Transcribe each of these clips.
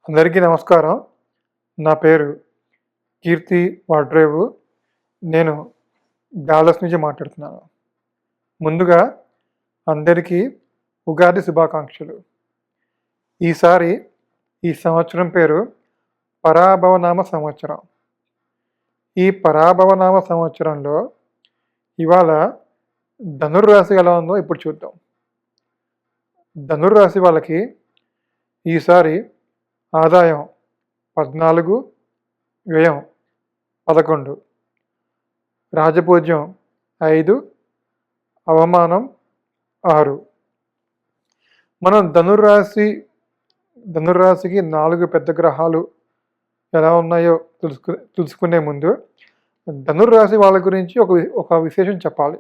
అందరికీ నమస్కారం. నా పేరు కీర్తి వాడ్రేవు. నేను డాలస్ నుంచి మాట్లాడుతున్నాను. ముందుగా అందరికీ ఉగాది శుభాకాంక్షలు. ఈసారి ఈ సంవత్సరం పేరు పరాభవనామ సంవత్సరం. ఈ పరాభవనామ సంవత్సరంలో ఇవాళ ధనుర్రాశి ఎలా ఉందో ఇప్పుడు చూద్దాం. ధనుర్రాశి వాళ్ళకి ఈసారి ఆదాయం 14, వ్యయం 11, రాజపూజ్యం 5, అవమానం 6. మనం ధనుర్రాశికి 4 పెద్ద గ్రహాలు ఎలా ఉన్నాయో తెలుసుకునే ముందు ధనుర్రాశి వాళ్ళ గురించి ఒక విశేషం చెప్పాలి.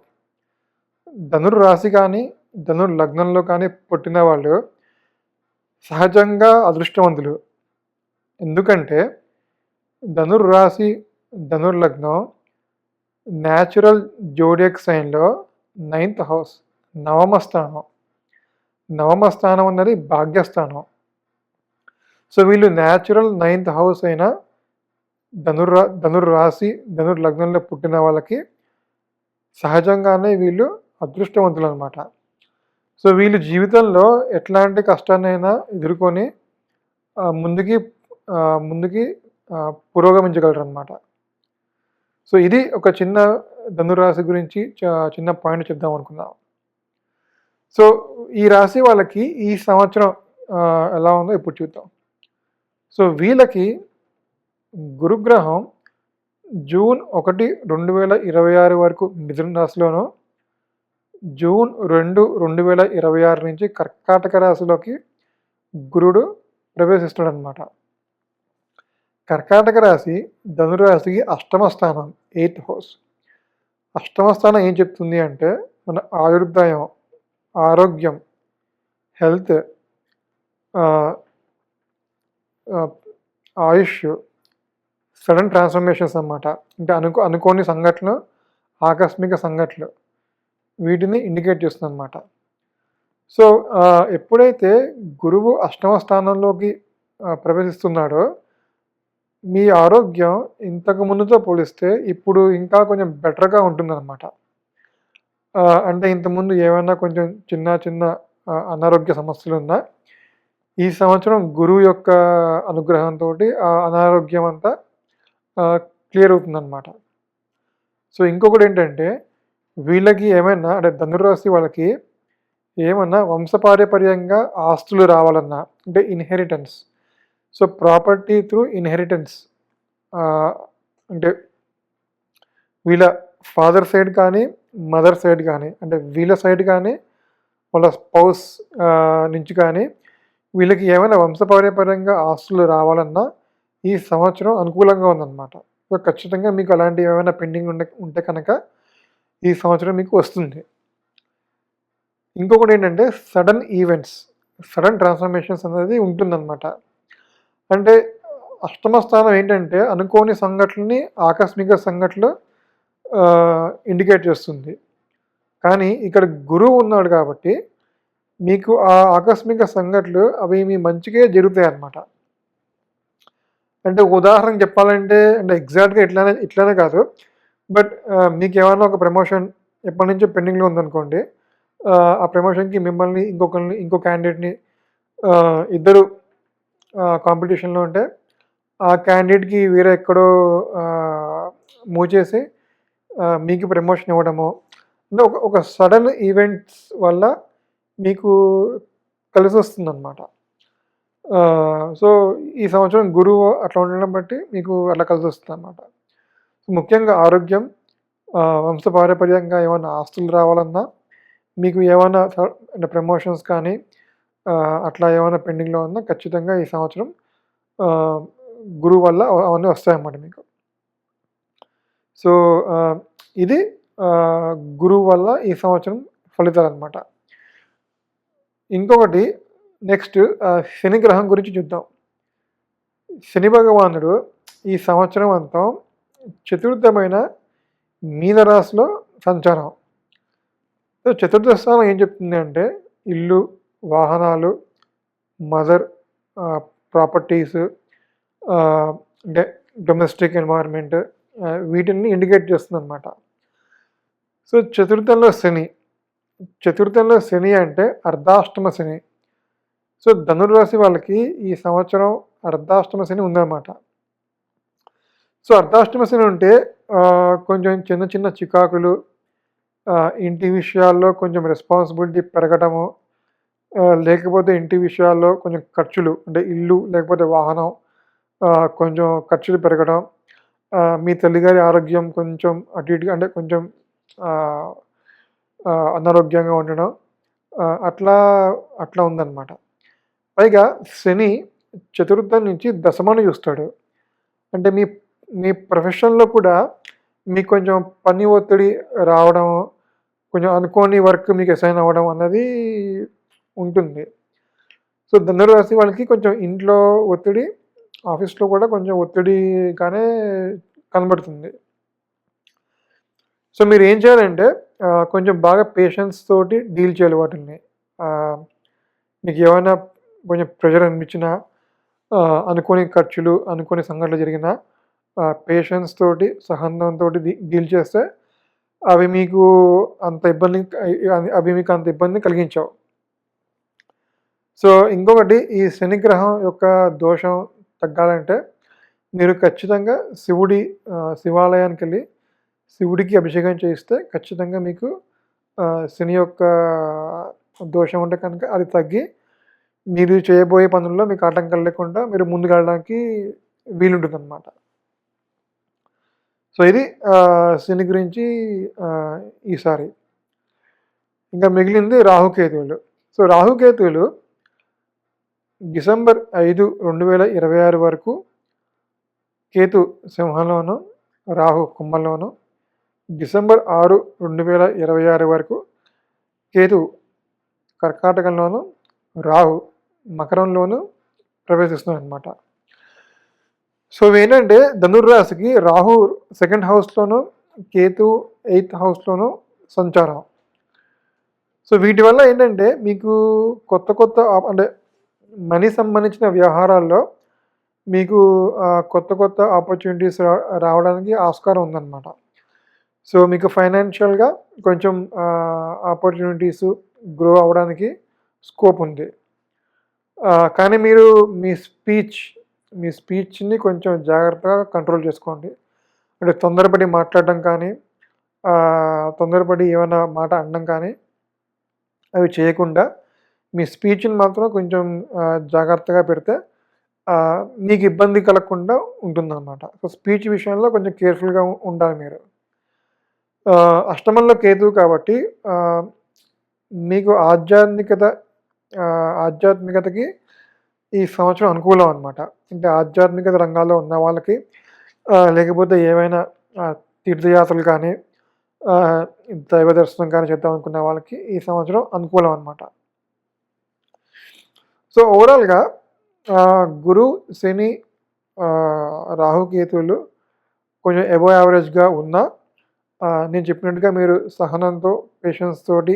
ధనుర్రాశి కానీ లగ్నంలో కానీ పుట్టిన వాళ్ళు సహజంగా అదృష్టవంతులు. ఎందుకంటే ధనుర్రాశి లగ్నం న్యాచురల్ జోడియాక్ సైన్లో 9th హౌస్, నవమ స్థానం అన్నది భాగ్యస్థానం. సో వీళ్ళు న్యాచురల్ 9th హౌస్ అయిన ధనుర్రాశి లగ్నంలో పుట్టిన వాళ్ళకి సహజంగానే వీళ్ళు అదృష్టవంతులు అనమాట. సో వీళ్ళు జీవితంలో ఎట్లాంటి కష్టాన్నైనా ఎదుర్కొని ముందుకి పురోగమించగలరు అనమాట. సో ఇది ఒక చిన్న ధనురాశి గురించి చిన్న పాయింట్ చెప్దాం అనుకున్నాం. సో ఈ రాశి వాళ్ళకి ఈ సంవత్సరం ఎలా ఉందో ఇప్పుడు చూద్దాం. సో వీళ్ళకి గురుగ్రహం జూన్ 1, 2026 వరకు మిథున రాశిలోను, జూన్ 2, 2026 నుంచి కర్కాటక రాశిలోకి గురుడు ప్రవేశిస్తాడు అనమాట. కర్కాటక రాశి ధనురాశికి అష్టమ స్థానం, 8th హౌస్. అష్టమ స్థానం ఏం చెప్తుంది అంటే మన ఆయుర్దాయం, ఆరోగ్యం, హెల్త్, ఆయుష్, సడన్ ట్రాన్స్ఫర్మేషన్స్ అన్నమాట. అంటే అనుకోని సంఘటనలు, ఆకస్మిక సంఘటనలు వీటిని ఇండికేట్ చేస్తుంది అనమాట. సో ఎప్పుడైతే గురువు అష్టమ స్థానంలోకి ప్రవేశిస్తున్నాడో మీ ఆరోగ్యం ఇంతకు ముందుతో పోలిస్తే ఇప్పుడు ఇంకా కొంచెం బెటర్గా ఉంటుందన్నమాట. అంటే ఇంతకుముందు ఏమైనా కొంచెం చిన్న అనారోగ్య సమస్యలు ఉన్నా ఈ సంవత్సరం గురువు యొక్క అనుగ్రహంతో ఆ అనారోగ్యం అంతా క్లియర్ అవుతుందన్నమాట. సో ఇంకొకటి ఏంటంటే వీళ్ళకి ఏమైనా అంటే ధనుర్రాశి వాళ్ళకి ఏమన్నా వంశపారంపర్యంగా ఆస్తులు రావాలన్నా అంటే inheritance. So property through inheritance అంటే వీళ్ళ ఫాదర్ సైడ్ కానీ మదర్ సైడ్ కానీ అంటే వీళ్ళ సైడ్ కానీ వాళ్ళ స్పౌస్ నుంచి కానీ వీళ్ళకి ఏమైనా వంశపారంపర్యంగా ఆస్తులు రావాలన్నా ఈ సంవత్సరం అనుకూలంగా ఉందన్నమాట. సో ఖచ్చితంగా మీకు అలాంటివి ఏమైనా పెండింగ్ ఉంటే కనుక ఈ సంవత్సరం మీకు వస్తుంది. ఇంకొకటి ఏంటంటే సడన్ ఈవెంట్స్, సడన్ ట్రాన్స్ఫర్మేషన్స్ అనేది ఉంటుందన్నమాట. అంటే అష్టమ స్థానం ఏంటంటే అనుకోని సంఘటనని, ఆకస్మిక సంఘటనలు ఇండికేట్ చేస్తుంది. కానీ ఇక్కడ గురువు ఉన్నాడు కాబట్టి మీకు ఆ ఆకస్మిక సంఘటనలు అవి మీ మంచిగా జరుగుతాయి అన్నమాట. అంటే ఉదాహరణకు చెప్పాలంటే అంటే ఎగ్జాక్ట్గా ఇట్లానే కాదు, బట్ మీకు ఏమైనా ఒక ప్రమోషన్ ఎప్పటి నుంచో పెండింగ్లో ఉందనుకోండి, ఆ ప్రమోషన్కి మిమ్మల్ని ఇంకో క్యాండిడేట్ని ఇద్దరు కాంపిటీషన్లో ఉంటే ఆ క్యాండిడేట్కి వేరే ఎక్కడో మూవ్ చేసి మీకు ప్రమోషన్ ఇవ్వడము, అంటే ఒక సడన్ ఈవెంట్స్ వల్ల మీకు కలిసి వస్తుందన్నమాట. సో ఈ సంవత్సరం గురువు అట్లా ఉండడం బట్టి మీకు అట్లా కలిసి వస్తుంది అన్నమాట. ముఖ్యంగా ఆరోగ్యం, వంశపారంపర్యంగా ఏమైనా ఆస్తులు రావాలన్నా, మీకు ఏమైనా అంటే ప్రమోషన్స్ కానీ అట్లా ఏమైనా పెండింగ్లో ఉన్నా ఖచ్చితంగా ఈ సంవత్సరం గురువు వల్ల అవన్నీ వస్తాయన్నమాట మీకు. సో ఇది గురువు వల్ల ఈ సంవత్సరం ఫలితాలు అనమాట. ఇంకొకటి నెక్స్ట్ శని గ్రహం గురించి చూద్దాం. శని భగవానుడు ఈ సంవత్సరం అంతా చతుర్థమైన మీనరాశిలో సంచారం. సో చతుర్థ స్థానం ఏం చెప్తుంది అంటే ఇల్లు, వాహనాలు, మదర్ ప్రాపర్టీస్, అంటే డొమెస్టిక్ ఎన్వైర్న్మెంట్, వీటిని ఇండికేట్ చేస్తుందన్నమాట. సో చతుర్థంలో శని అంటే అర్ధాష్టమ శని. సో ధనుర్రాశి వాళ్ళకి ఈ సంవత్సరం అర్ధాష్టమ శని ఉందన్నమాట. సో అర్ధాష్టమ శని ఉంటే కొంచెం చిన్న చిన్న చికాకులు, ఇంటి విషయాల్లో కొంచెం రెస్పాన్సిబిలిటీ పెరగటము, లేకపోతే ఇంటి విషయాల్లో కొంచెం ఖర్చులు, అంటే ఇల్లు లేకపోతే వాహనం, కొంచెం ఖర్చులు పెరగడం, మీ తల్లిగారి ఆరోగ్యం కొంచెం అటు ఇటుగా, అంటే కొంచెం అనారోగ్యంగా ఉండడం, అట్లా అట్లా ఉందన్నమాట. పైగా శని చతుర్థం నుంచి దశమాన్ని చూస్తాడు. అంటే మీ ప్రొఫెషన్‌లో కూడా మీకు కొంచెం పని ఒత్తిడి రావడం, కొంచెం అనుకోని వర్క్ మీకు అసైన్ అవ్వడం అన్నది ఉంటుంది. సో ధనుర్రాశి వాళ్ళకి కొంచెం ఇంట్లో ఒత్తిడి, ఆఫీస్‌లో కూడా కొంచెం ఒత్తిడిగానే కనబడుతుంది. సో మీరేం చేయాలంటే కొంచెం బాగా పేషెన్స్ తోటి డీల్ చేయాలి వాటిల్ని. మీకు ఏమైనా కొంచెం ప్రెషర్ అనిపించినా, అనుకోని ఖర్చులు, అనుకోని సంఘటనలు జరిగినా పేషెన్స్ తోటి, సహనంతోటి డీల్ చేస్తే అవి మీకు అంత ఇబ్బందిని కలిగించవు. సో ఇంకొకటి, ఈ శనిగ్రహం యొక్క దోషం తగ్గాలంటే మీరు ఖచ్చితంగా శివాలయానికెళ్ళి శివుడికి అభిషేకం చేయిస్తే ఖచ్చితంగా మీకు శని యొక్క దోషం ఉంటే కనుక అది తగ్గి మీరు చేయబోయే పనుల్లో మీకు ఆటంకాలు లేకుండా మీరు ముందుకెళ్ళడానికి వీలుంటుందన్నమాట. సో ఇది శని గురించి ఈసారి. ఇంకా మిగిలింది రాహుకేతువులు. సో రాహుకేతువులు డిసెంబర్ 5, 2026 వరకు కేతు సింహంలోను, రాహు కుంభంలోను, డిసెంబర్ 6, 2026 వరకు కేతు కర్కాటకంలోను, రాహు మకరంలోను ప్రవేశిస్తున్నారనమాట. సో ఏంటంటే ధనుర్రాశికి రాహు 2nd హౌస్లోను, కేతు 8th హౌస్లోను సంచారం. సో వీటి వల్ల ఏంటంటే మీకు కొత్త అంటే మనీ సంబంధించిన వ్యవహారాల్లో మీకు కొత్త ఆపర్చునిటీస్ రావడానికి ఆస్కారం ఉందన్నమాట. సో మీకు ఫైనాన్షియల్గా కొంచెం ఆపర్చునిటీస్ గ్రో అవ్వడానికి స్కోప్ ఉంది. కానీ మీరు మీ స్పీచ్ని కొంచెం జాగ్రత్తగా కంట్రోల్ చేసుకోండి. అంటే తొందరపడి మాట్లాడడం కానీ, తొందరపడి ఏమైనా మాట అనడం కానీ అవి చేయకుండా మీ స్పీచ్ని మాత్రం కొంచెం జాగ్రత్తగా పెడితే మీకు ఇబ్బంది కలగకుండా ఉంటుందన్నమాట. సో స్పీచ్ విషయంలో కొంచెం కేర్ఫుల్గా ఉండాలి మీరు. అష్టమంలో కేతువు కాబట్టి మీకు ఆధ్యాత్మికతకి ఈ సంవత్సరం అనుకూలం అనమాట. అంటే ఆధ్యాత్మికత రంగాల్లో ఉన్న వాళ్ళకి, లేకపోతే ఏమైనా తీర్థయాత్రలు కానీ, దైవ దర్శనం కానీ చేద్దాం అనుకున్న వాళ్ళకి ఈ సంవత్సరం అనుకూలం అనమాట. సో ఓవరాల్గా గురు, శని, రాహుకేతువులు కొంచెం అబవ్ యావరేజ్గా ఉన్నా, నేను చెప్పినట్టుగా మీరు సహనంతో, పేషెన్స్ తోటి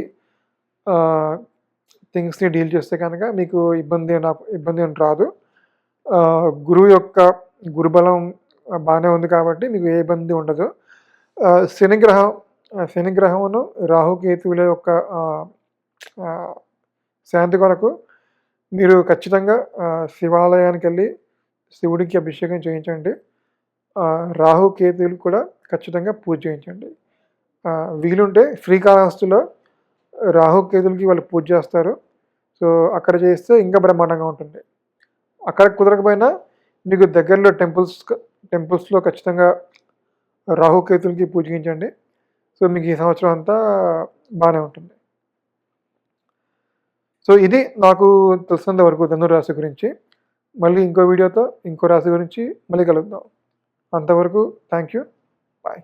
థింగ్స్ని డీల్ చేస్తే కనుక మీకు ఇబ్బంది ఏం రాదు. గురువు యొక్క గురుబలం బాగానే ఉంది కాబట్టి మీకు ఏ ఇబ్బంది ఉండదు. శనిగ్రహమును రాహుకేతువుల యొక్క శాంతి కొరకు మీరు ఖచ్చితంగా శివాలయానికి వెళ్ళి శివుడికి అభిషేకం చేయించండి. రాహుకేతువులు కూడా ఖచ్చితంగా పూజ చేయించండి. వీలుంటే శ్రీకాళహస్తిలో రాహుకేతులకి వాళ్ళు పూజ చేస్తారు. సో అక్కడ చేస్తే ఇంకా బ్రహ్మాండంగా ఉంటుంది. అక్కడ కుదరకపోయినా మీకు దగ్గరలో టెంపుల్స్లో ఖచ్చితంగా రాహుకేతులకి పూజ చేయించండి. సో మీకు ఈ సంవత్సరం అంతా బాగానే ఉంటుంది. సో ఇది నాకు తెలిసినంత వరకు ధనురాశి గురించి. మళ్ళీ ఇంకో వీడియోతో ఇంకో రాశి గురించి మళ్ళీ కలుద్దాం. అంతవరకు థ్యాంక్ యూ. బాయ్.